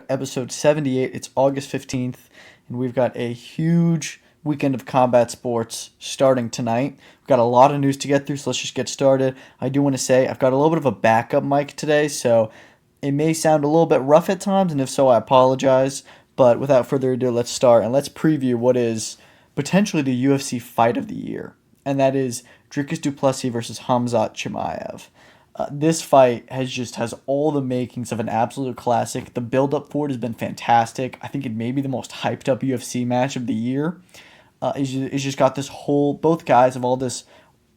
got episode 78. It's August 15th, and we've got a huge weekend of combat sports starting tonight. We've got a lot of news to get through, so let's just get started. I do want to say I've got a little bit of a backup mic today, so it may sound a little bit rough at times, and if so, I apologize. But without further ado, let's start, and let's preview what is potentially the UFC fight of the year, and that is Dricus du Plessis versus Khamzat Chimaev. This fight has all the makings of an absolute classic. The build up for it has been fantastic. I think it may be the most hyped up UFC match of the year. It's just got this whole, both guys have all this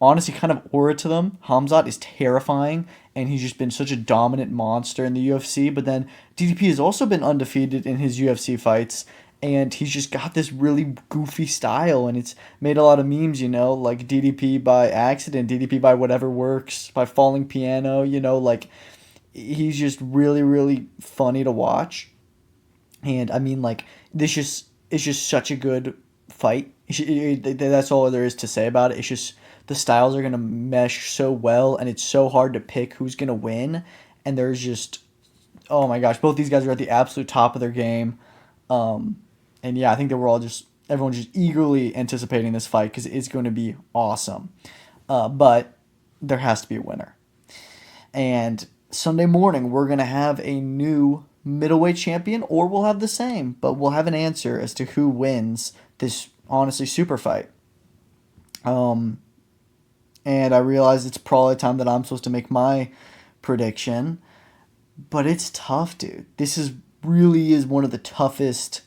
honestly kind of aura to them. Khamzat is terrifying, and he's just been such a dominant monster in the UFC. But then DDP has also been undefeated in his UFC fights, and he's just got this really goofy style, and it's made a lot of memes, like DDP by accident, DDP by whatever works, by falling piano, like he's just really, really funny to watch. And I mean, like, it's just such a good fight. That's all there is to say about it. It's just the styles are going to mesh so well, and it's so hard to pick who's going to win. And there's just, oh my gosh, both these guys are at the absolute top of their game. And yeah, I think that everyone's just eagerly anticipating this fight because it's going to be awesome. But there has to be a winner. And Sunday morning, we're going to have a new middleweight champion, or we'll have the same, but we'll have an answer as to who wins this, honestly, super fight. And I realize it's probably time that I'm supposed to make my prediction, but it's tough, dude. Really is one of the toughest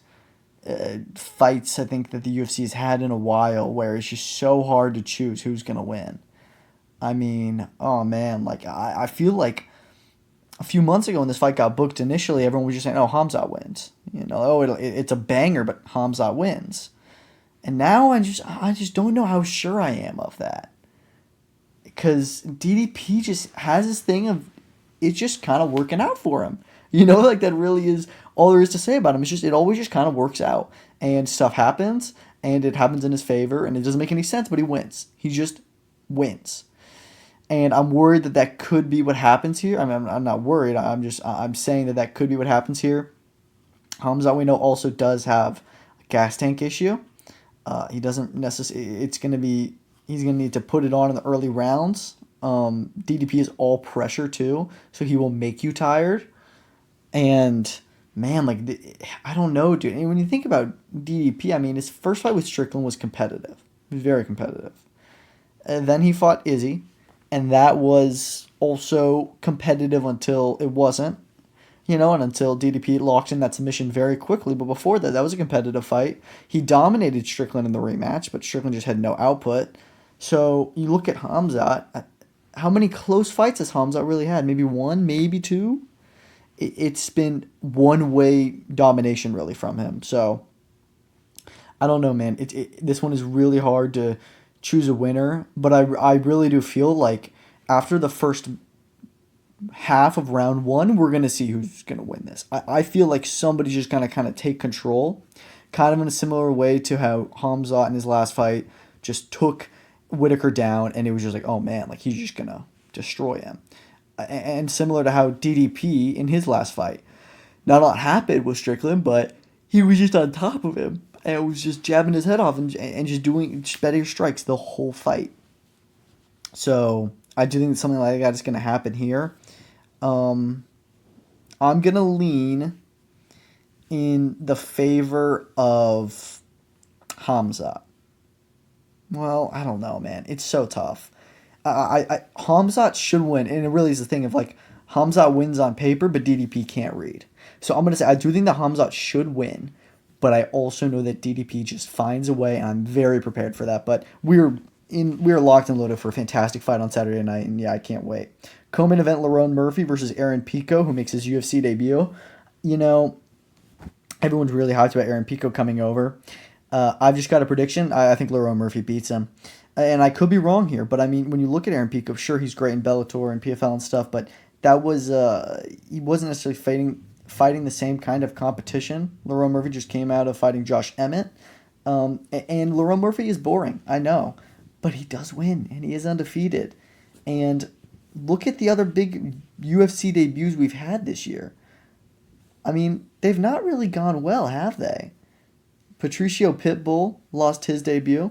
fights I think that the UFC has had in a while, where it's just so hard to choose who's gonna win. I mean, oh man, like I feel like a few months ago when this fight got booked initially, everyone was just saying, "Oh, Khamzat wins," it's a banger, but Khamzat wins. And now I just don't know how sure I am of that, because DDP just has this thing of it's just kind of working out for him. Like that really is all there is to say about him. It's just, it always just kind of works out, and stuff happens, and it happens in his favor, and it doesn't make any sense, but he wins. He just wins. And I'm worried that could be what happens here. I mean, I'm not worried. I'm saying that could be what happens here. Khamzat, we know, also does have a gas tank issue. He doesn't necessarily, he's going to need to put it on in the early rounds. DDP is all pressure too, so he will make you tired. And man, like, I don't know, dude. And when you think about DDP, I mean, his first fight with Strickland was competitive. It was very competitive. And then he fought Izzy, and that was also competitive until it wasn't, and until DDP locked in that submission very quickly. But before that was a competitive fight. He dominated Strickland in the rematch, but Strickland just had no output. So you look at Khamzat, how many close fights has Khamzat really had? Maybe one, maybe two? It's been one-way domination, really, from him. So, I don't know, man. This one is really hard to choose a winner. But I really do feel like after the first half of round one, we're going to see who's going to win this. I feel like somebody's just going to kind of take control. Kind of in a similar way to how Khamzat in his last fight just took Whitaker down. And it was just like, oh, man, like he's just going to destroy him. And similar to how DDP in his last fight, not a lot happened with Strickland, but he was just on top of him and was just jabbing his head off and just doing better strikes the whole fight. So I do think something like that is going to happen here. I'm going to lean in the favor of Khamzat. Well, I don't know, man. It's so tough. Khamzat should win, and it really is the thing of like Khamzat wins on paper, but DDP can't read. So I'm gonna say I do think that Khamzat should win, but I also know that DDP just finds a way, and I'm very prepared for that. But we're locked and loaded for a fantastic fight on Saturday night, and yeah, I can't wait. Co-main event: Lerone Murphy versus Aaron Pico, who makes his UFC debut. Everyone's really hyped about Aaron Pico coming over. I've just got a prediction. I think Lerone Murphy beats him. And I could be wrong here, but I mean, when you look at Aaron Pico, sure, he's great in Bellator and PFL and stuff, but that was he wasn't necessarily fighting the same kind of competition. Lerone Murphy just came out of fighting Josh Emmett, and Lerone Murphy is boring, I know, but he does win, and he is undefeated. And look at the other big UFC debuts we've had this year. I mean, they've not really gone well, have they? Patricio Pitbull lost his debut.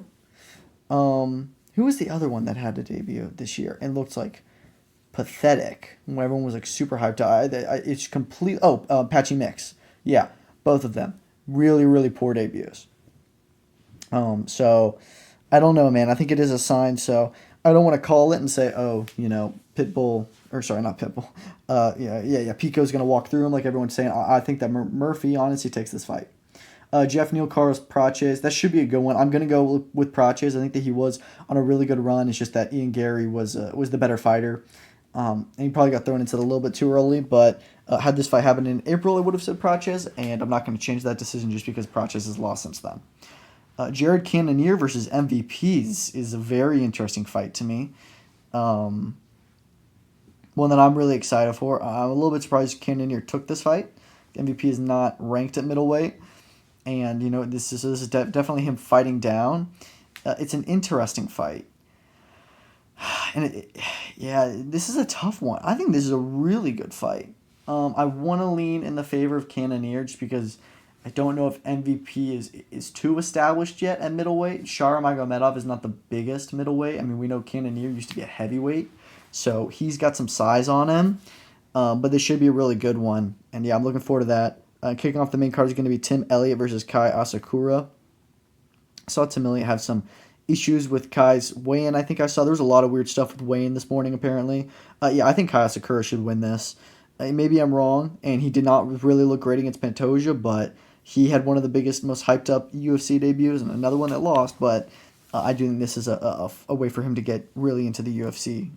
Who was the other one that had a debut this year and looked like pathetic when everyone was like super hyped up? It's complete. Oh, Patchy Mix. Yeah, both of them. Really, really poor debuts. So I don't know, man. I think it is a sign. So I don't want to call it and say, oh, Pitbull, or sorry, not Pitbull. Yeah. Pico's gonna walk through him like everyone's saying. I think that Murphy honestly takes this fight. Jeff Neal, Carlos Praches. That should be a good one. I'm gonna go with Praches. I think that he was on a really good run. It's just that Ian Gary was the better fighter, and he probably got thrown into it a little bit too early. But had this fight happened in April, I would have said Praches, and I'm not going to change that decision just because Praches has lost since then. Jared Cannonier versus MVPs is a very interesting fight to me. One that I'm really excited for. I'm a little bit surprised Cannonier took this fight. MVP is not ranked at middleweight, and this is definitely him fighting down. It's an interesting fight, and this is a tough one. I think this is a really good fight. I want to lean in the favor of Cannonier just because I don't know if MVP is too established yet at middleweight. Shara Magomedov is not the biggest middleweight. I mean, we know Cannonier used to be a heavyweight, so he's got some size on him. But this should be a really good one. And yeah, I'm looking forward to that. Kicking off the main card is going to be Tim Elliott versus Kai Asakura. I saw Tim Elliott have some issues with Kai's weigh-in. I think I saw there was a lot of weird stuff with weigh-in this morning, apparently. I think Kai Asakura should win this. Maybe I'm wrong, and he did not really look great against Pantoja, but he had one of the biggest, most hyped-up UFC debuts, and another one that lost, but I do think this is a way for him to get really into the UFC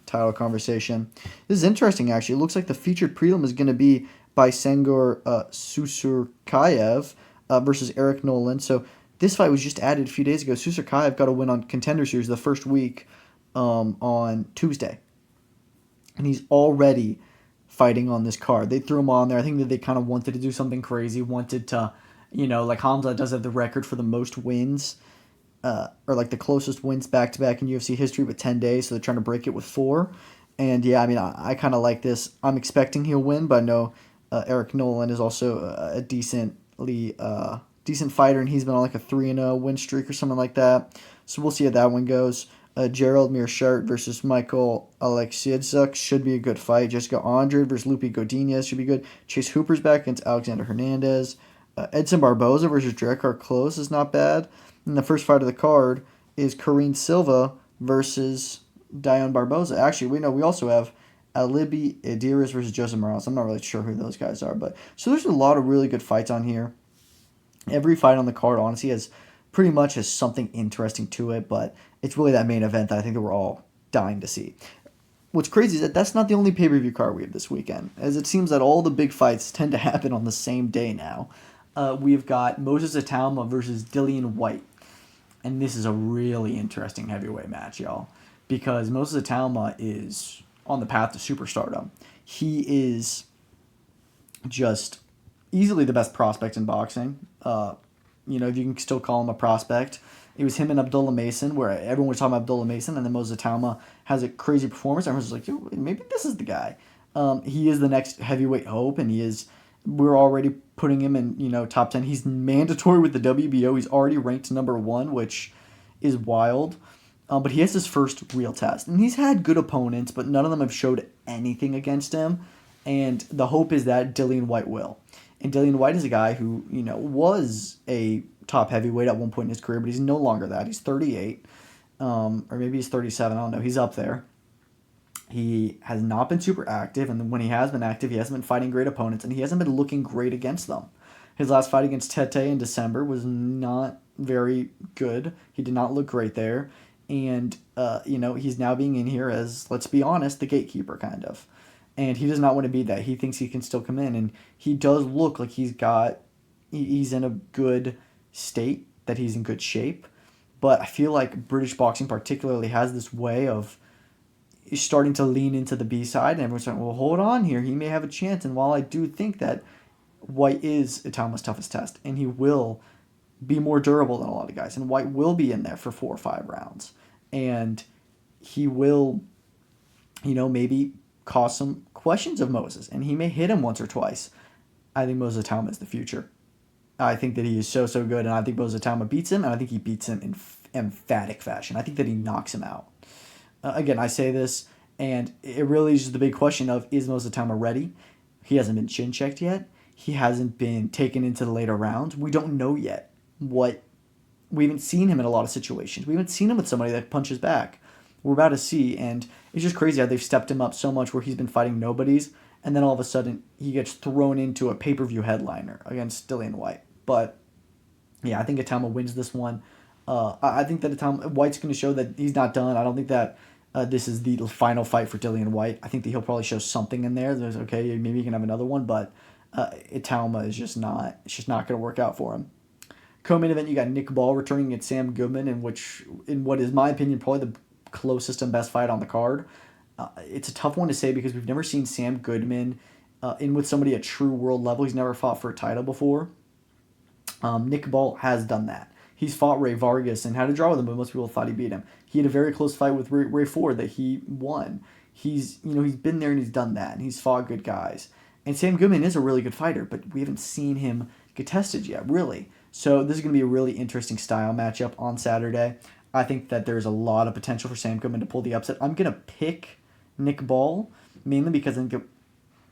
title conversation. This is interesting, actually. It looks like the featured prelim is going to be by Sengor Susurkayev versus Eric Nolan. So this fight was just added a few days ago. Susurkayev got a win on Contender Series the first week on Tuesday. And he's already fighting on this card. They threw him on there. I think that they kind of wanted to do something crazy, wanted to, like Khamzat does have the record for the most wins, or like the closest wins back-to-back in UFC history with 10 days, so they're trying to break it with 4. And yeah, I mean, I kind of like this. I'm expecting he'll win, but I know Eric Nolan is also a decent fighter, and he's been on like a 3-0 win streak or something like that. So we'll see how that one goes. Gerald Mearshart versus Michael Alexiedzuk should be a good fight. Jessica Andrade versus Lupe Godinez should be good. Chase Hooper's back against Alexander Hernandez. Edson Barboza versus Drakkar Klose is not bad. And the first fight of the card is Karine Silva versus Dion Barboza. Actually, we also have Alibi Ediris versus Joseph Morales. I'm not really sure who those guys are, but so there's a lot of really good fights on here. Every fight on the card, honestly, has pretty much has something interesting to it, but it's really that main event that I think that we're all dying to see. What's crazy is that that's not the only pay-per-view card we have this weekend, as it seems that all the big fights tend to happen on the same day now. We've got Moses Itauma versus Dillian Whyte, and this is a really interesting heavyweight match, y'all, because Moses Itauma is on the path to superstardom. He is just easily the best prospect in boxing. If you can still call him a prospect. It was him and Abdullah Mason, where everyone was talking about Abdullah Mason, and then Moses Itauma has a crazy performance. Everyone's like, yo, maybe this is the guy. He is the next heavyweight hope, and we're already putting him in, top 10. He's mandatory with the WBO. He's already ranked number 1, which is wild. But he has his first real test. And he's had good opponents, but none of them have showed anything against him. And the hope is that Dillian Whyte will. And Dillian Whyte is a guy who, was a top heavyweight at one point in his career, but he's no longer that. He's 38, or maybe he's 37. I don't know. He's up there. He has not been super active, and when he has been active, he hasn't been fighting great opponents, and he hasn't been looking great against them. His last fight against Tete in December was not very good. He did not look great there, and he's now being in here as, let's be honest, the gatekeeper kind of. And he does not want to be that. He thinks he can still come in, and he does look like he's in a good state, that he's in good shape. But I feel like British boxing particularly has this way of starting to lean into the B side, and everyone's saying, well, hold on here. He may have a chance. And while I do think that Whyte is Itauma's toughest test, and he will be more durable than a lot of guys, and Whyte will be in there for 4 or 5 rounds, and he will, maybe cause some questions of Moses, and he may hit him once or twice. I think Moses Itauma is the future. I think that he is so good, and I think Moses Itauma beats him, and I think he beats him in emphatic fashion. I think that he knocks him out. Again, I say this, and it really is just the big question of, is Moses Itauma ready? He hasn't been chin checked yet. He hasn't been taken into the later rounds. We don't know yet what. We haven't seen him in a lot of situations. We haven't seen him with somebody that punches back. We're about to see, and it's just crazy how they've stepped him up so much where he's been fighting nobodies, and then all of a sudden he gets thrown into a pay-per-view headliner against Dillian Whyte. But yeah, I think Itauma wins this one. I think that Whyte's going to show that he's not done. I don't think that this is the final fight for Dillian Whyte. I think that he'll probably show something in there. There's okay, maybe he can have another one, but Itauma is just not. It's just not going to work out for him. Co-main event, you got Nick Ball returning against Sam Goodman, in what is my opinion probably the closest and best fight on the card. It's a tough one to say because we've never seen Sam Goodman in with somebody at true world level. He's never fought for a title before. Nick Ball has done that. He's fought Ray Vargas and had a draw with him, but most people thought he beat him. He had a very close fight with Ray Ford that he won. He's been there and he's done that, and he's fought good guys. And Sam Goodman is a really good fighter, but we haven't seen him get tested yet, really. So this is going to be a really interesting style matchup on Saturday. I think that there's a lot of potential for Sam Goodman to pull the upset. I'm going to pick Nick Ball, mainly because I think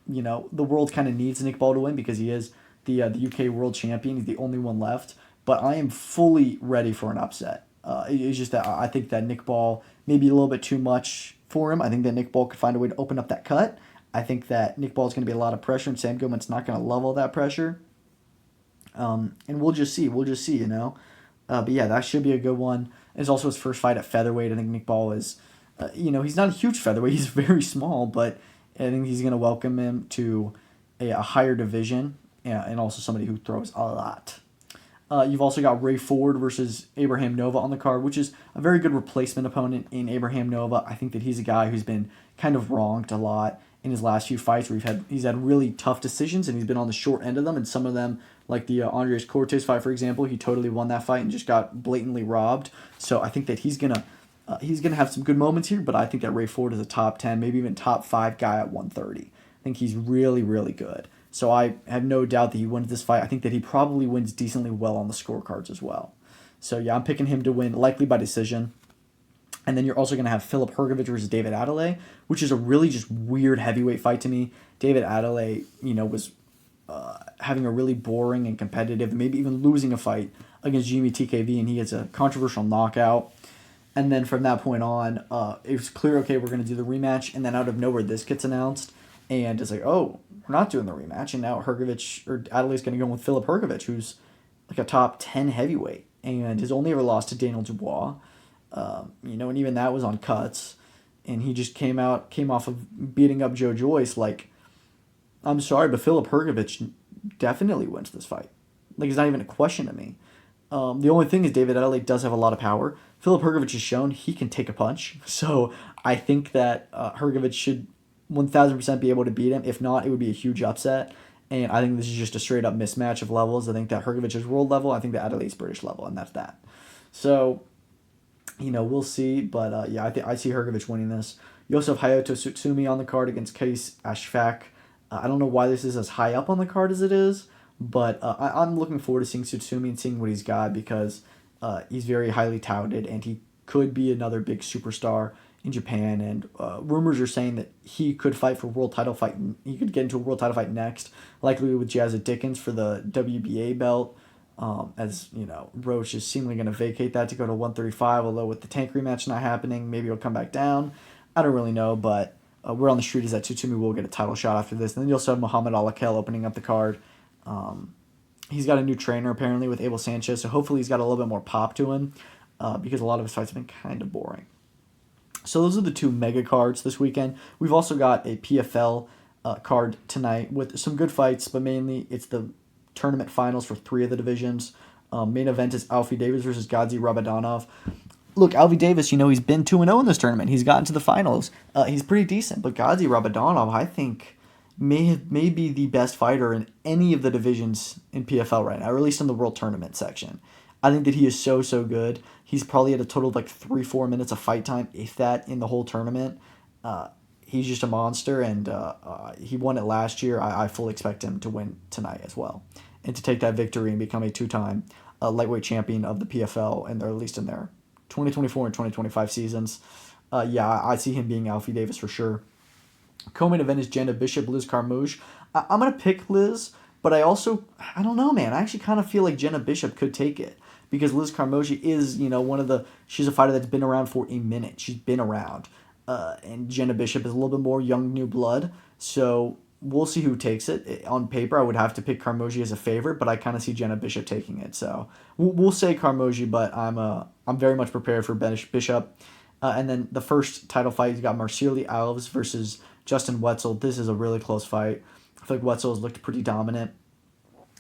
the world kind of needs Nick Ball to win because he is the UK world champion. He's the only one left. But I am fully ready for an upset. It's just that I think that Nick Ball may be a little bit too much for him. I think that Nick Ball could find a way to open up that cut. I think that Nick Ball is going to be a lot of pressure, and Sam Goodman's not going to love all that pressure. And we'll just see. But yeah, that should be a good one. It's also his first fight at featherweight. I think Nick Ball is, he's not a huge featherweight. He's very small, but I think he's going to welcome him to a higher division, and also somebody who throws a lot. You've also got Ray Ford versus Abraham Nova on the card, which is a very good replacement opponent in Abraham Nova. I think that he's a guy who's been kind of wronged a lot in his last few fights where he's had really tough decisions and he's been on the short end of them, and some of them, like the Andres Cortes fight, for example, he totally won that fight and just got blatantly robbed. So I think that he's gonna have some good moments here, but I think that Ray Ford is a top 10, maybe even top 5 guy at 130. I think he's really, really good. So I have no doubt that he wins this fight. I think that he probably wins decently well on the scorecards as well. So yeah, I'm picking him to win, likely by decision. And then you're also going to have Filip Hrgović versus David Adelaide, which is a really just weird heavyweight fight to me. David Adelaide, was having a really boring and competitive, maybe even losing a fight against Jimmy TKV, and he gets a controversial knockout. And then from that point on, it was clear, okay, we're going to do the rematch. And then out of nowhere, this gets announced. And it's like, oh, we're not doing the rematch. And now Adelaide's going to go with Filip Hrgović, who's like a top 10 heavyweight. And has only ever lost to Daniel Dubois. And even that was on cuts. And he just came off of beating up Joe Joyce. Like, I'm sorry, but Filip Hrgović definitely wins this fight. Like, it's not even a question to me. The only thing is David Adelaide does have a lot of power. Filip Hrgović has shown he can take a punch. So I think that Hrgović should 1,000% be able to beat him. If not, it would be a huge upset. And I think this is just a straight up mismatch of levels. I think that Hrgović is world level. I think that Adelaide's British level, and that's that. So, we'll see. But yeah, I see Hrgović winning this. You also have Hayato Tsutsumi on the card against Case Ashfaq. I don't know why this is as high up on the card as it is, but I'm looking forward to seeing Tsutsumi and seeing what he's got because he's very highly touted and he could be another big superstar in Japan, and rumors are saying that he could fight for a world title fight. He could get into a world title fight next, likely with Jazza Dickens for the WBA belt. As Roach is seemingly going to vacate that to go to 135. Although with the Tank rematch not happening, maybe he'll come back down. I don't really know, but word on the street is that Tsutsumi will get a title shot after this. And then you also have Muhammad Alakel opening up the card. He's got a new trainer apparently with Abel Sanchez, so hopefully he's got a little bit more pop to him because a lot of his fights have been kind of boring. So those are the two mega cards this weekend. We've also got a PFL card tonight with some good fights, but mainly it's the tournament finals for 3 of the divisions. Main event is Alfie Davis versus Gadzi Rabadanov. Look, Alfie Davis, he's been 2-0 in this tournament. He's gotten to the finals. He's pretty decent, but Gadzi Rabadanov, I think, may be the best fighter in any of the divisions in PFL right now, or at least in the World Tournament section. I think that he is so good. He's probably at a total of 3-4 minutes of fight time, if that, in the whole tournament. he's just a monster, and he won it last year. I fully expect him to win tonight as well, and to take that victory and become a two-time lightweight champion of the PFL, and or at least in their 2024 and 2025 seasons. Yeah, I see him being Alfie Davis for sure. Co-main event is Jenna Bishop, Liz Carmouche. I'm going to pick Liz, but I don't know, man. I actually kind of feel like Jenna Bishop could take it because Liz Carmouche is, she's a fighter that's been around for a minute. She's been around. And Jenna Bishop is a little bit more young, new blood. So we'll see who takes it. On paper, I would have to pick Carmouche as a favorite, but I kind of see Jenna Bishop taking it. So we'll say Carmouche, but I'm very much prepared for Bishop. And then the first title fight, you got Marceli Alves versus Justin Wetzel. This is a really close fight. I feel like Wetzel has looked pretty dominant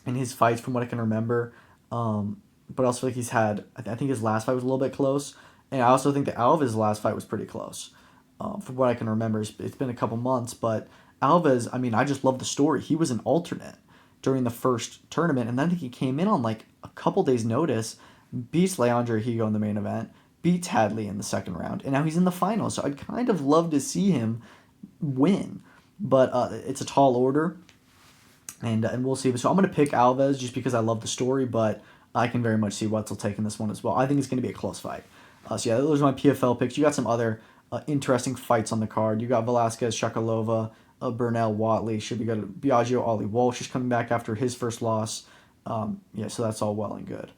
in his fights from what I can remember. But I also feel like he's had, I think his last fight was a little bit close. And I also think that Alves' last fight was pretty close. From what I can remember, it's been a couple months. But Alves, I just love the story. He was an alternate during the first tournament. And then I think he came in on like a couple days' notice, beats Leandro Higo in the main event, beats Hadley in the second round. And now he's in the final. So I'd kind of love to see him win, but it's a tall order, and we'll see. So I'm going to pick Alves just because I love the story, but I can very much see Wetzel taking this one as well. I think it's going to be a close fight. So yeah, those are my PFL picks. You got some other interesting fights on the card. You got Velasquez, Shakalova, Burnell, Watley. Should be good. Biagio, Ollie Walsh is coming back after his first loss. So that's all well and good.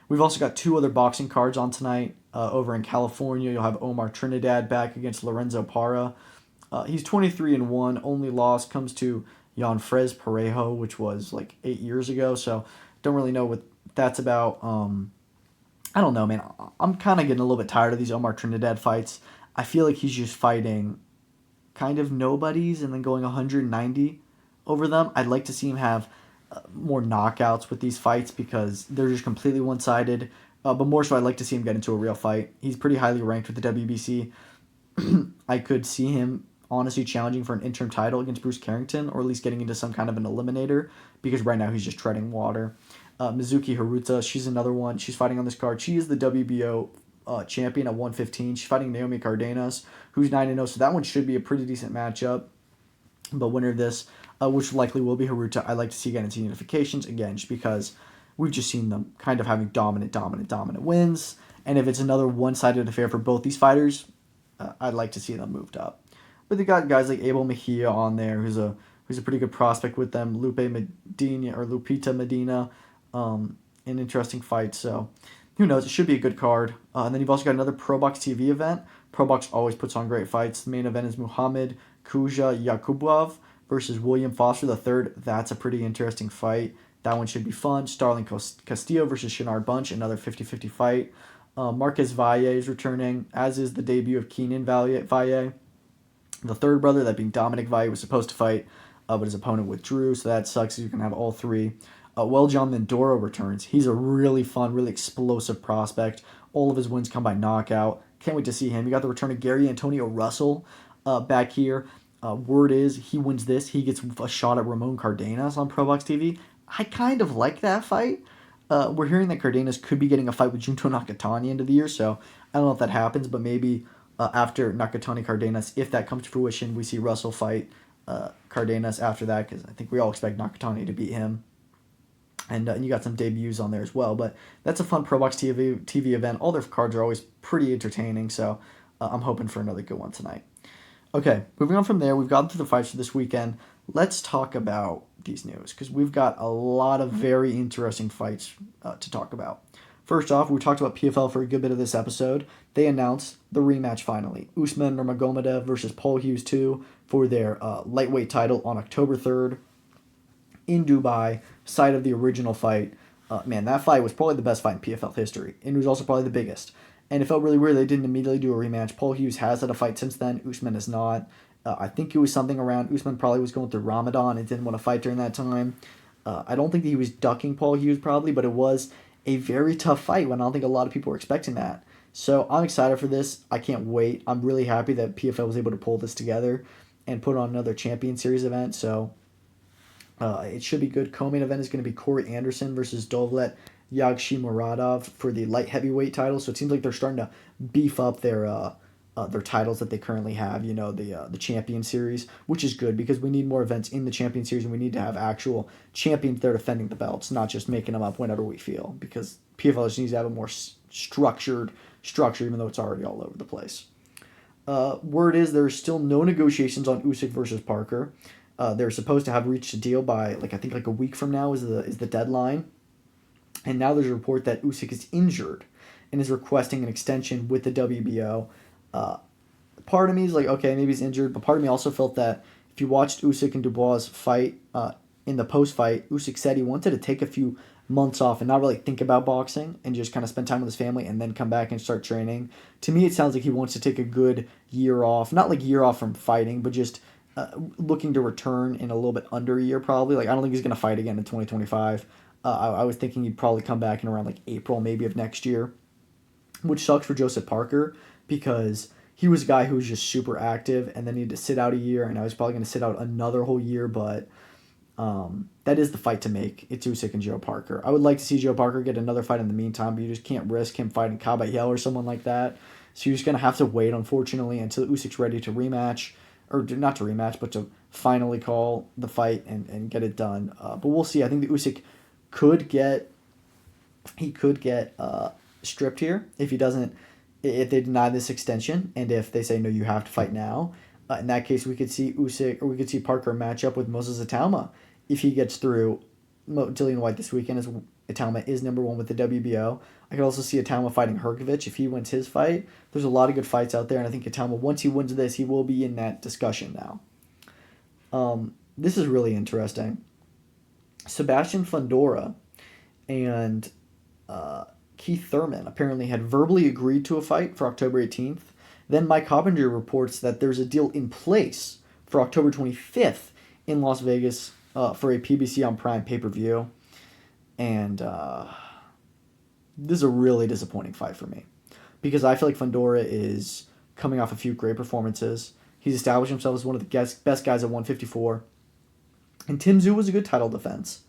We've also got two other boxing cards on tonight. Over in California, you'll have Omar Trinidad back against Lorenzo Parra. He's 23-1. Only loss comes to Yanfrez Parejo, which was like 8 years ago. So don't really know what that's about. I don't know, man. I'm kind of getting a little bit tired of these Omar Trinidad fights. I feel like he's just fighting kind of nobodies and then going 190 over them. I'd like to see him have more knockouts with these fights because they're just completely one-sided. But more so, I'd like to see him get into a real fight. He's pretty highly ranked with the WBC. I could see him honestly challenging for an interim title against Bruce Carrington, or at least getting into some kind of an eliminator, because right now he's just treading water. Mizuki Haruta, she's another one. She's fighting on this card. She is the WBO champion at 115. She's fighting Naomi Cardenas, who's 9-0, so that one should be a pretty decent matchup. But winner of this, which likely will be Haruta, I'd like to see get into unifications, again, just because we've just seen them kind of having dominant wins. And if it's another one-sided affair for both these fighters, I'd like to see them moved up. But they got guys like Abel Mejia on there, who's a pretty good prospect with them. Lupita Medina, an interesting fight. So who knows? It should be a good card. And then you've also got another ProBox TV event. ProBox always puts on great fights. The main event is Muhammad Kuja Yakubov versus William Foster III. That's a pretty interesting fight. That one should be fun. Starling Castillo versus Shinard Bunch, another 50-50 fight. Marquez Valle is returning, as is the debut of Keenan Valle. The third brother, that being Dominic Valle, was supposed to fight, but his opponent withdrew, so that sucks. You can have all three. John Mindoro returns. He's a really fun, really explosive prospect. All of his wins come by knockout. Can't wait to see him. You got the return of Gary Antonio Russell back here. Word is he wins this. He gets a shot at Ramon Cardenas on ProBox TV. I kind of like that fight. We're hearing that Cardenas could be getting a fight with Junto Nakatani into the year, so I don't know if that happens, but maybe after Nakatani Cardenas, if that comes to fruition, we see Russell fight Cardenas after that, because I think we all expect Nakatani to beat him. And you got some debuts on there as well, but that's a fun ProBox TV event. All their cards are always pretty entertaining, so I'm hoping for another good one tonight. Okay, moving on from there, we've gotten through the fights for this weekend. Let's talk about these news, because we've got a lot of very interesting fights to talk about. First off, we talked about PFL for a good bit of this episode. They announced the rematch finally. Usman Nurmagomedov versus Paul Hughes 2 for their lightweight title on October 3rd in Dubai, site of the original fight. That fight was probably the best fight in PFL history, and it was also probably the biggest. And it felt really weird they didn't immediately do a rematch. Paul Hughes has had a fight since then. Usman has not. I think it was something around Usman probably was going through Ramadan and didn't want to fight during that time. I don't think that he was ducking Paul Hughes probably, but it was a very tough fight when I don't think a lot of people were expecting that. So I'm excited for this. I can't wait. I'm really happy that PFL was able to pull this together and put on another Champion Series event. So it should be good. Co-main event is going to be Corey Anderson versus Dovlet Yagshimuradov for the light heavyweight title. So it seems like they're starting to beef up their their titles that they currently have, the Champion Series, which is good because we need more events in the Champion Series and we need to have actual champions there defending the belts, not just making them up whenever we feel, because PFL just needs to have a more structure, even though it's already all over the place. Word is there's still no negotiations on Usyk versus Parker. They're supposed to have reached a deal by, I think a week from now is the deadline. And now there's a report that Usyk is injured and is requesting an extension with the WBO. Part of me is like, okay, maybe he's injured, but part of me also felt that if you watched Usyk and Dubois fight, in the post-fight, Usyk said he wanted to take a few months off and not really think about boxing and just kind of spend time with his family and then come back and start training. To me, it sounds like he wants to take a good year off, not like year off from fighting, but just looking to return in a little bit under a year probably. I don't think he's going to fight again in 2025. I was thinking he'd probably come back in around April maybe of next year, which sucks for Joseph Parker because he was a guy who was just super active and then needed to sit out a year, and I was probably going to sit out another whole year, but that is the fight to make. It's Usyk and Joe Parker. I would like to see Joe Parker get another fight in the meantime, but you just can't risk him fighting Caballero or someone like that. So you're just going to have to wait, unfortunately, until Usyk's ready to rematch, or not to rematch, but to finally call the fight and get it done. But we'll see. I think the Usyk could get stripped here if they deny this extension, and if they say no, you have to fight now. In that case, we could see Parker match up with Moses Itauma if he gets through Dillian Whyte this weekend, as Itauma is number one with the WBO. I could also see Itauma fighting Hrgovic if he wins his fight. There's a lot of good fights out there, and I think Itauma, once he wins this, he will be in that discussion now. This is really interesting. Sebastian Fundora and Keith Thurman apparently had verbally agreed to a fight for October 18th. Then Mike Hoppinger reports that there's a deal in place for October 25th in Las Vegas for a PBC on Prime pay-per-view. And this is a really disappointing fight for me because I feel like Fundora is coming off a few great performances. He's established himself as one of the best guys at 154. And Tim Tszyu was a good title defense.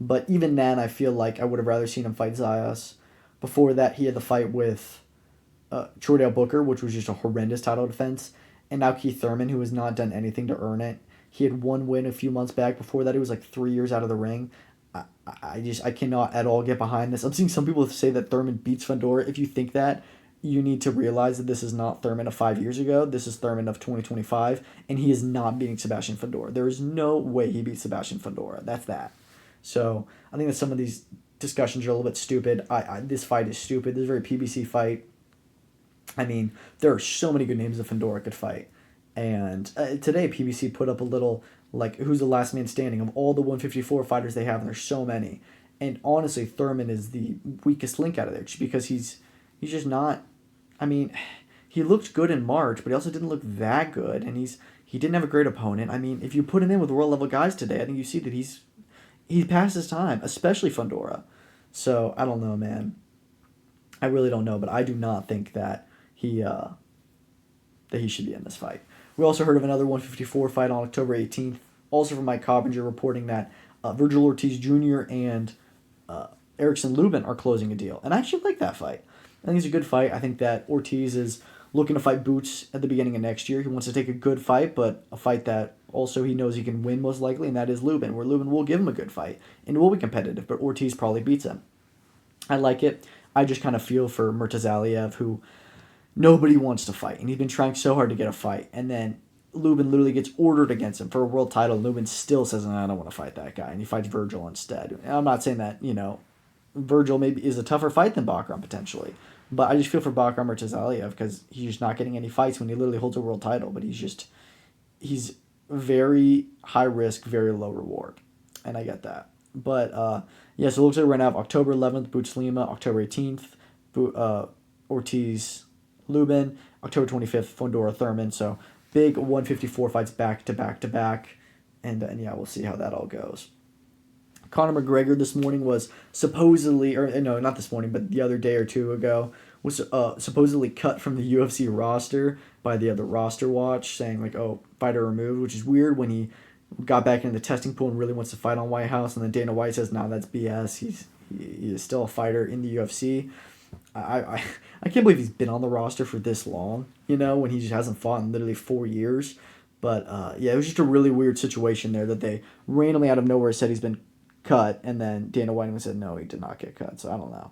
But even then, I feel like I would have rather seen him fight Zayas. Before that, he had the fight with Chordale Booker, which was just a horrendous title defense. And now Keith Thurman, who has not done anything to earn it. He had one win a few months back. Before that, it was 3 years out of the ring. I cannot at all get behind this. I'm seeing some people say that Thurman beats Fundora. If you think that, you need to realize that this is not Thurman of 5 years ago. This is Thurman of 2025, and he is not beating Sebastian Fundora. There is no way he beats Sebastian Fundora. That's that. So I think that some of these discussions are a little bit stupid. This fight is stupid. This is a very PBC fight. I mean, there are so many good names that Fundora could fight. And today, PBC put up a little, who's the last man standing of all the 154 fighters they have, and there's so many. And honestly, Thurman is the weakest link out of there, just because he's just not. I mean, he looked good in March, but he also didn't look that good, and he didn't have a great opponent. I mean, if you put him in with world level guys today, I think you see that he's past his time, especially Fundora. So I don't know, man. I really don't know, but I do not think that he should be in this fight. We also heard of another 154 fight on October 18th, also from Mike Coppinger, reporting that Vergil Ortiz Jr. and Erickson Lubin are closing a deal. And I actually like that fight. I think it's a good fight. I think that Ortiz is looking to fight Boots at the beginning of next year. He wants to take a good fight, but a fight that also he knows he can win most likely, and that is Lubin, where Lubin will give him a good fight, and it will be competitive, but Ortiz probably beats him. I like it. I just kind of feel for Murtazaliev, who nobody wants to fight, and he's been trying so hard to get a fight, and then Lubin literally gets ordered against him for a world title, and Lubin still says, I don't want to fight that guy, and he fights Vergil instead. And I'm not saying that, Vergil maybe is a tougher fight than Bakram potentially, but I just feel for Bakram Murtazaliev because he's just not getting any fights when he literally holds a world title, but he's very high risk, very low reward, and I get that. But so it looks like we're gonna have October 11th Boots Lima, October 18th Ortiz Lubin, October 25th Fundora Thurman. So big 154 fights back to back to back, and we'll see how that all goes. Conor McGregor this morning was supposedly, or no, not this morning, but the other day or two ago, was supposedly cut from the UFC roster by the other roster watch, saying fighter removed, which is weird when he got back into the testing pool and really wants to fight on White House, and then Dana White says, no, that's BS. He is still a fighter in the UFC. I can't believe he's been on the roster for this long, when he just hasn't fought in literally 4 years. But yeah, it was just a really weird situation there that they randomly out of nowhere said he's been cut, and then Dana White said no, he did not get cut. So I don't know.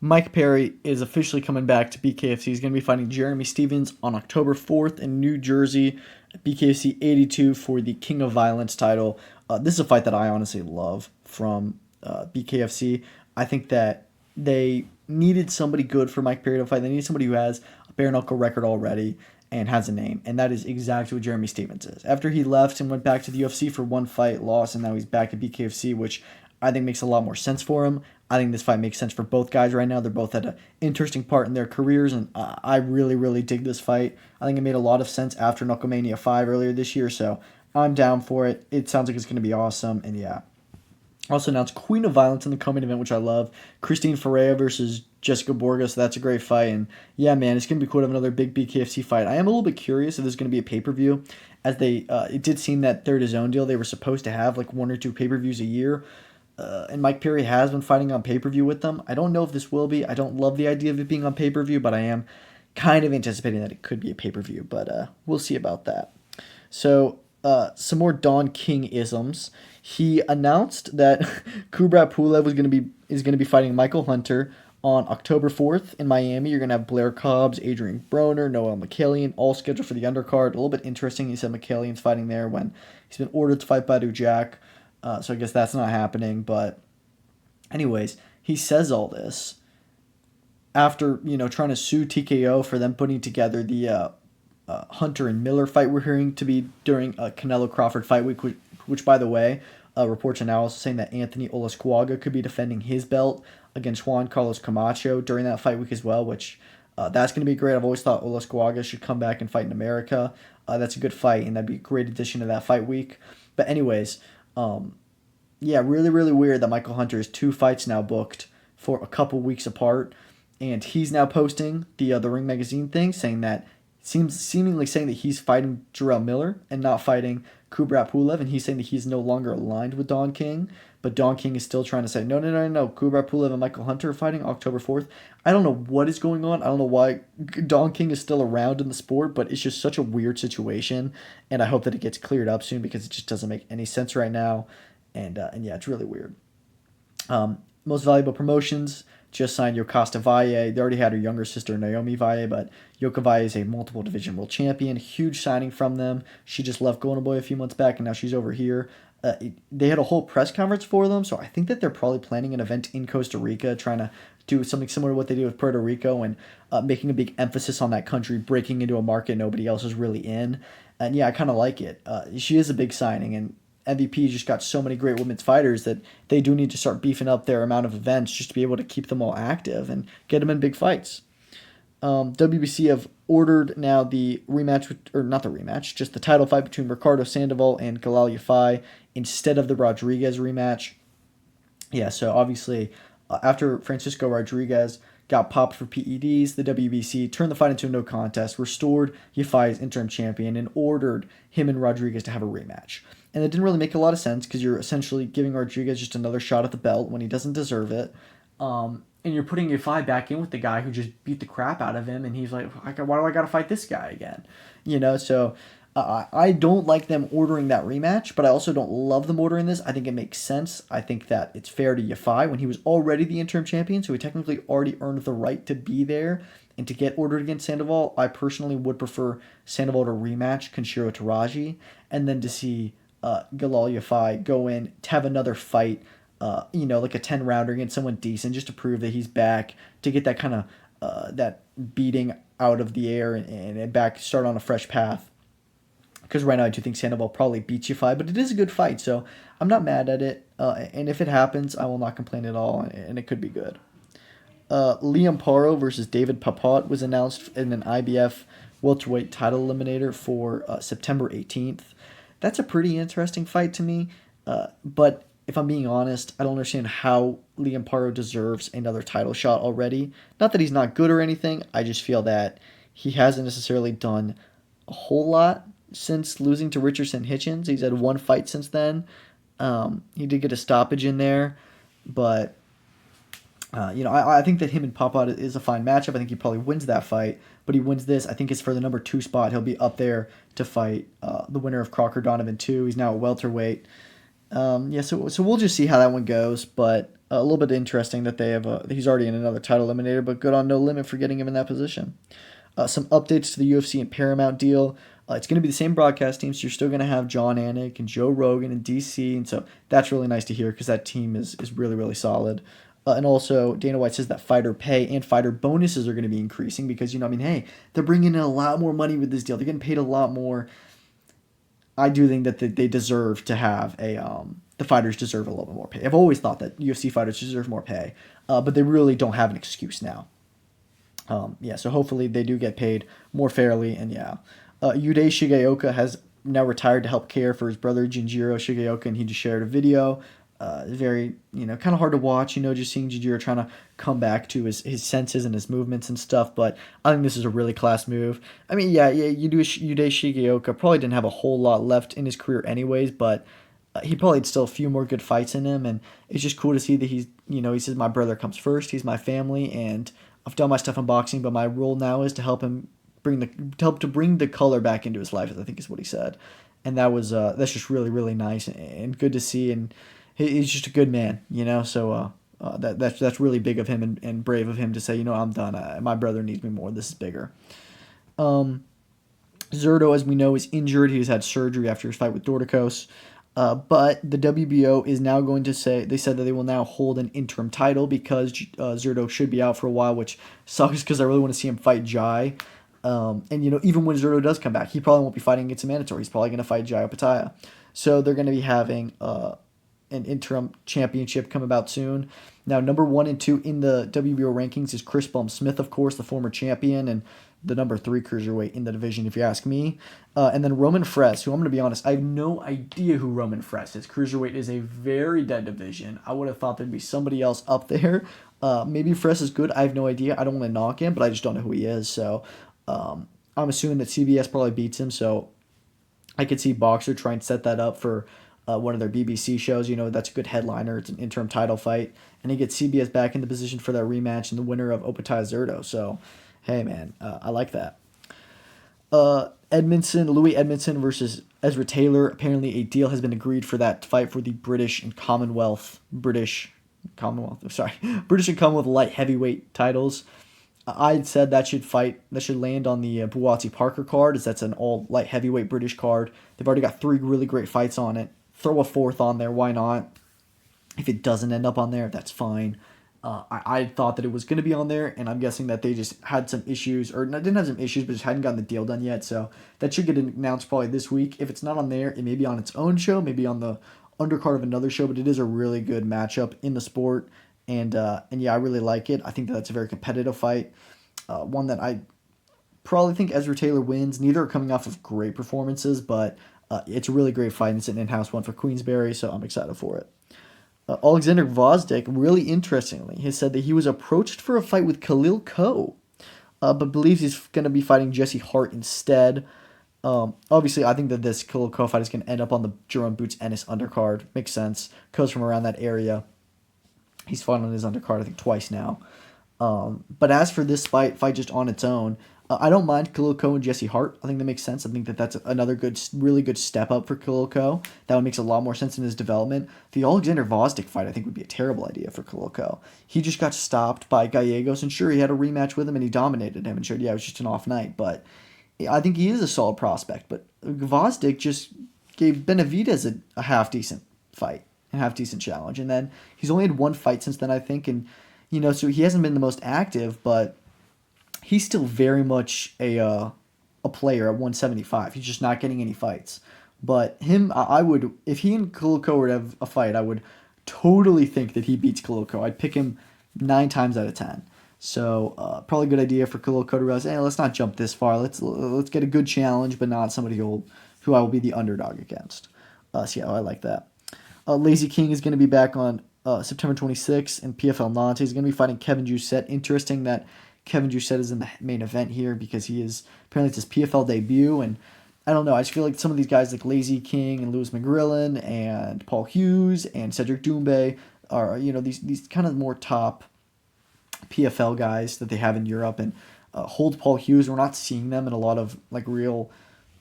Mike Perry is officially coming back to BKFC. He's going to be fighting Jeremy Stephens on October 4th in New Jersey at BKFC 82 for the King of Violence title. This is a fight that I honestly love from BKFC. I think that they needed somebody good for Mike Perry to fight. They needed somebody who has a bare knuckle record already and has a name, and that is exactly what Jeremy Stephens is. After he left and went back to the UFC for one fight, lost, and now he's back at BKFC, which I think makes a lot more sense for him. I think this fight makes sense for both guys right now. They're both at an interesting part in their careers, and I really, really dig this fight. I think it made a lot of sense after Knucklemania 5 earlier this year, so I'm down for it. It sounds like it's going to be awesome, and yeah. Also announced Queen of Violence in the coming event, which I love. Christine Ferreira versus Jessica Borga, so that's a great fight. And yeah, man, it's going to be cool to have another big BKFC fight. I am a little bit curious if there's going to be a pay-per-view, as it did seem that Third Zone deal, they were supposed to have like 1 or 2 pay-per-views a year. And Mike Perry has been fighting on pay-per-view with them. I don't know if this will be. I don't love the idea of it being on pay-per-view, but I am kind of anticipating that it could be a pay-per-view. But we'll see about that. So some more Don King isms. He announced that Kubrat Pulev is going to be fighting Michael Hunter on October 4th in Miami. You're going to have Blair Cobbs, Adrian Broner, Noel McCallion, all scheduled for the undercard. A little bit interesting. He said McCallion's fighting there when he's been ordered to fight Badu Jack. So I guess that's not happening. But anyways, he says all this after, trying to sue TKO for them putting together the Hunter and Miller fight we're hearing to be during a Canelo Crawford fight week, which by the way, reports are now also saying that Anthony Olasquaga could be defending his belt against Juan Carlos Camacho during that fight week as well, which that's going to be great. I've always thought Olasquaga should come back and fight in America. That's a good fight, and that'd be a great addition to that fight week. But anyways, yeah, really, really weird that Michael Hunter has 2 fights now booked for a couple weeks apart, and he's now posting the Ring Magazine thing saying that seemingly saying that he's fighting Jarrell Miller and not fighting Kubrat Pulev, and he's saying that he's no longer aligned with Don King, but Don King is still trying to say, no, Kubrat Pulev and Michael Hunter are fighting October 4th. I don't know what is going on. I don't know why Don King is still around in the sport, but it's just such a weird situation, and I hope that it gets cleared up soon because it just doesn't make any sense right now, and yeah, it's really weird. Most Valuable Promotions just signed Yokasta Valle. They already had her younger sister, Naomi Valle, but Yoka Valle is a multiple division world champion. Huge signing from them. She just left Golden Boy a few months back, and now she's over here. They had a whole press conference for them, so I think that they're probably planning an event in Costa Rica, trying to do something similar to what they do with Puerto Rico, and making a big emphasis on that country, breaking into a market nobody else is really in. And yeah, I kind of like it. She is a big signing, and MVP just got so many great women's fighters that they do need to start beefing up their amount of events just to be able to keep them all active and get them in big fights. WBC have ordered now the rematch, or not the rematch, just the title fight between Ricardo Sandoval and Galal Yafai instead of the Rodriguez rematch. Yeah, so obviously after Francisco Rodriguez got popped for PEDs, the WBC turned the fight into a no contest, restored Yafai's interim champion, and ordered him and Rodriguez to have a rematch. And it didn't really make a lot of sense because you're essentially giving Rodriguez just another shot at the belt when he doesn't deserve it. And you're putting Yafai back in with the guy who just beat the crap out of him, and he's like, why do I got to fight this guy again? So I don't like them ordering that rematch, but I also don't love them ordering this. I think it makes sense. I think that it's fair to Yafai when he was already the interim champion, so he technically already earned the right to be there and to get ordered against Sandoval. I personally would prefer Sandoval to rematch Kenshiro Taraji, and then to see Galal Yafai go in to have another fight, like a 10-rounder against someone decent, just to prove that he's back, to get that kind of that beating out of the air and back, start on a fresh path. Because right now I do think Sandoval probably beats Yafai, but it is a good fight, so I'm not mad at it. And if it happens, I will not complain at all, and it could be good. Liam Paro versus David Papat was announced in an IBF welterweight title eliminator for September 18th. That's a pretty interesting fight to me, but if I'm being honest, I don't understand how Liam Paro deserves another title shot already. Not that he's not good or anything, I just feel that he hasn't necessarily done a whole lot since losing to Richardson Hitchens. He's had 1 fight since then. He did get a stoppage in there, but I think that him and Papa is a fine matchup. I think he probably wins that fight, but he wins this. I think it's for the number 2 spot. He'll be up there to fight the winner of Crocker Donovan 2. He's now a welterweight. So we'll just see how that one goes. But a little bit interesting that they have. He's already in another title eliminator, but good on No Limit for getting him in that position. Some updates to the UFC and Paramount deal. It's going to be the same broadcast team, so you're still going to have John Anik and Joe Rogan and DC, and so that's really nice to hear because that team is really, really solid. And also, Dana White says that fighter pay and fighter bonuses are going to be increasing because, hey, they're bringing in a lot more money with this deal. They're getting paid a lot more. I do think that they deserve to have the fighters deserve a little bit more pay. I've always thought that UFC fighters deserve more pay, but they really don't have an excuse now. So hopefully they do get paid more fairly, and Yude Shigeoka has now retired to help care for his brother Jinjiro Shigeoka, and he just shared a video. Very, kind of hard to watch, just seeing Jinjiro trying to come back to his senses and his movements and stuff, but I think this is a really class move. I mean, Yude Shigeoka probably didn't have a whole lot left in his career anyways, but he probably had still a few more good fights in him, and it's just cool to see that he says, my brother comes first, he's my family, and I've done my stuff in boxing, but my role now is to help him bring the color back into his life, I think is what he said. And that's just really, really nice and good to see, and he's just a good man, so that's really big of him and brave of him to say, I'm done, my brother needs me more, this is bigger. Zurdo, as we know, is injured. He's had surgery after his fight with Dorticos. But the WBO is now going to they said that they will now hold an interim title because Zurdo should be out for a while, which sucks because I really want to see him fight Jai. Even when Zurdo does come back, he probably won't be fighting against a mandatory. He's probably going to fight Jai Opetaia. So they're going to be having an interim championship come about soon. Now, number 1 and 2 in the WBO rankings is Chris Bum-Smith, of course, the former champion, and the number 3 cruiserweight in the division, if you ask me. And then Roman Fres, who I'm going to be honest, I have no idea who Roman Fres is. Cruiserweight is a very dead division. I would have thought there'd be somebody else up there. Maybe Fres is good. I have no idea. I don't want to knock him, but I just don't know who he is. So I'm assuming that CBS probably beats him. So I could see Boxer try and set that up for one of their BBC shows. That's a good headliner. It's an interim title fight. And he gets CBS back in the position for that rematch and the winner of Opetaia Zurdo. So, hey, man, I like that. Louis Edmondson versus Ezra Taylor. Apparently a deal has been agreed for that fight for the British and Commonwealth light heavyweight titles. I said that should land on the Buatsi Parker card, as that's an all light heavyweight British card. They've already got 3 really great fights on it. Throw a 4th on there, why not? If it doesn't end up on there, that's fine. I thought that it was going to be on there, and I'm guessing that they just had some issues, or didn't have some issues, but just hadn't gotten the deal done yet. So that should get announced probably this week. If it's not on there, it may be on its own show, maybe on the undercard of another show, but it is a really good matchup in the sport. And I really like it. I think that's a very competitive fight. One that I probably think Ezra Taylor wins. Neither are coming off of great performances, but it's a really great fight. It's an in-house one for Queensberry, so I'm excited for it. Alexander Gvozdyk, really interestingly, has said that he was approached for a fight with Khalil Ko, but believes he's going to be fighting Jesse Hart instead. Obviously, I think that this Khalil Ko fight is going to end up on the Jerome Boots Ennis undercard. Makes sense. Ko's from around that area. He's fought on his undercard, I think, twice now. But as for this fight just on its own, I don't mind Khalil Ko and Jesse Hart. I think that makes sense. I think that that's another really good step up for Khalil Ko. That one makes a lot more sense in his development. The Alexander Gvozdyk fight, I think, would be a terrible idea for Khalil Ko. He just got stopped by Gallegos, and sure, he had a rematch with him, and he dominated him, and sure, it was just an off night. But I think he is a solid prospect. But Gvozdyk just gave Benavidez a half-decent fight, a half-decent challenge. And then he's only had 1 fight since then, I think, and, so he hasn't been the most active, but he's still very much a player at 175. He's just not getting any fights. But him, I would, if he and Khalil Ko were to have a fight, I would totally think that he beats Khalil Ko. I'd pick him 9 times out of 10. So probably a good idea for Khalil Ko to realize, hey, let's not jump this far. Let's get a good challenge, but not somebody who I will be the underdog against. I like that. Lazy King is going to be back on September 26th, and PFL Nantes is going to be fighting Kevin Jousset. Interesting that Kevin Jousset is in the main event here because he is apparently it's his PFL debut, and I don't know. I just feel like some of these guys like Lazy King and Lewis McGrillen and Paul Hughes and Cedric Doumbé are these kind of more top PFL guys that they have in Europe, and hold Paul Hughes. We're not seeing them in a lot of like real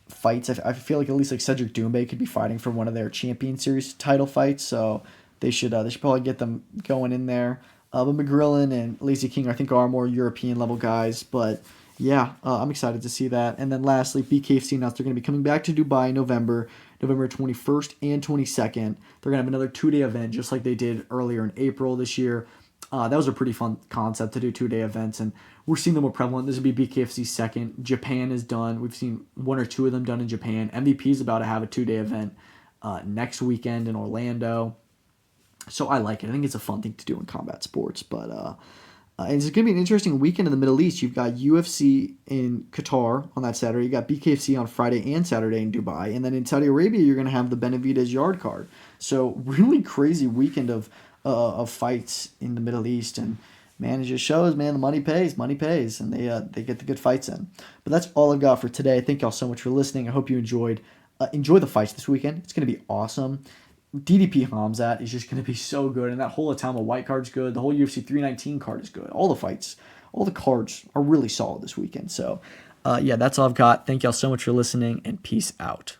fights. I feel like at least like Cedric Doumbé could be fighting for one of their Champion Series title fights, so they should probably get them going in there. But McGrillen and Lazy King I think are more European level guys, but yeah, I'm excited to see that. And then lastly, BKFC announced they're going to be coming back to Dubai in November 21st and 22nd. They're going to have another 2-day event just like they did earlier in April this year. That was a pretty fun concept to do 2-day events, and we're seeing them more prevalent. This would be BKFC's second. Japan is done. We've seen 1 or 2 of them done in Japan. MVP is about to have a 2-day event next weekend in Orlando. So I like it. I think it's a fun thing to do in combat sports. But and it's going to be an interesting weekend in the Middle East. You've got UFC in Qatar on that Saturday. You got BKFC on Friday and Saturday in Dubai. And then in Saudi Arabia, you're going to have the Benavidez Yard card. So really crazy weekend of fights in the Middle East. And man, it just shows, man, the money pays, and they get the good fights in. But that's all I've got for today. Thank y'all so much for listening. I hope you enjoyed. Enjoy the fights this weekend. It's going to be awesome. DDP Khamzat is just going to be so good, and that whole Itauma Whyte card's good. The whole UFC 319 card is good. All the fights, all the cards are really solid this weekend. So, yeah, that's all I've got. Thank y'all so much for listening, and peace out.